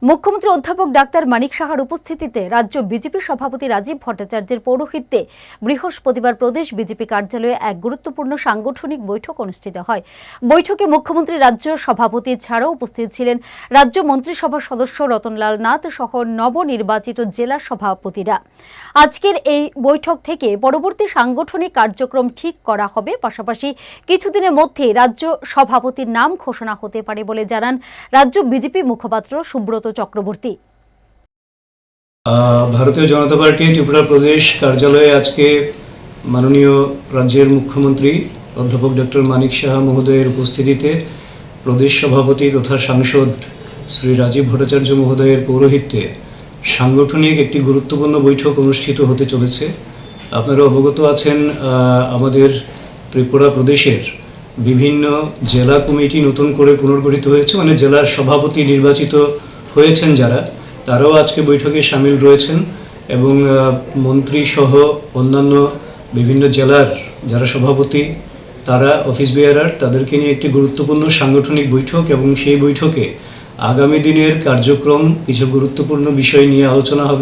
মুখ্যমন্ত্রী অধ্যাপক ডাক্তার মানিক সাহার উপস্থিতিতে রাজ্য বিজেপি সভাপতি রাজীব ভট্টাচার্যের পৌরোহিত্যে বৃহস্পতিবার প্রদেশ বিজেপি কার্যালয়ে এক গুরুত্বপূর্ণ সাংগঠনিক বৈঠক অনুষ্ঠিত হয়। বৈঠকে মুখ্যমন্ত্রী রাজ্য সভাপতি ছাড়াও উপস্থিত ছিলেন রাজ্য মন্ত্রিসভার সদস্য রতনলাল নাথ সহ নবনির্বাচিত জেলা সভাপতিরা। আজকের এই বৈঠক থেকে পরবর্তী সাংগঠনিক কার্যক্রম ঠিক করা হবে, পাশাপাশি কিছুদিনের মধ্যে রাজ্য সভাপতির নাম ঘোষণা হতে পারে বলে জানান রাজ্য বিজেপি মুখপাত্র সুব্রত চক্রবর্তী। ভারতীয় জনতা পার্টি ত্রিপুরা প্রদেশ কার্যালয়ে আজকে মাননীয় রাজ্যের মুখ্যমন্ত্রী অধ্যাপক ডক্টর মানিক সাহা মহোদয়ের উপস্থিতিতে প্রদেশ সভাপতি তথা সাংসদ শ্রী রাজীব ভট্টাচার্য মহোদয়ের পৌরোহিত্যে সাংগঠনিক একটি গুরুত্বপূর্ণ বৈঠক অনুষ্ঠিত হতে চলেছে। আপনারা অবগত আছেন, আমাদের ত্রিপুরা প্রদেশের বিভিন্ন জেলা কমিটি নতুন করে পুনর্গঠিত হয়েছে, মানে জেলার সভাপতি নির্বাচিত হয়েছেন যারা, তারাও আজকে বৈঠকে সামিল রয়েছেন এবং মন্ত্রী সহ অন্যান্য বিভিন্ন জেলার যারা সভাপতি তারা অফিস বেয়ারার, তাদেরকে নিয়ে একটি গুরুত্বপূর্ণ সাংগঠনিক বৈঠক এবং সেই বৈঠকে আগামী দিনের কার্যক্রম কিছু গুরুত্বপূর্ণ বিষয় নিয়ে আলোচনা হবে।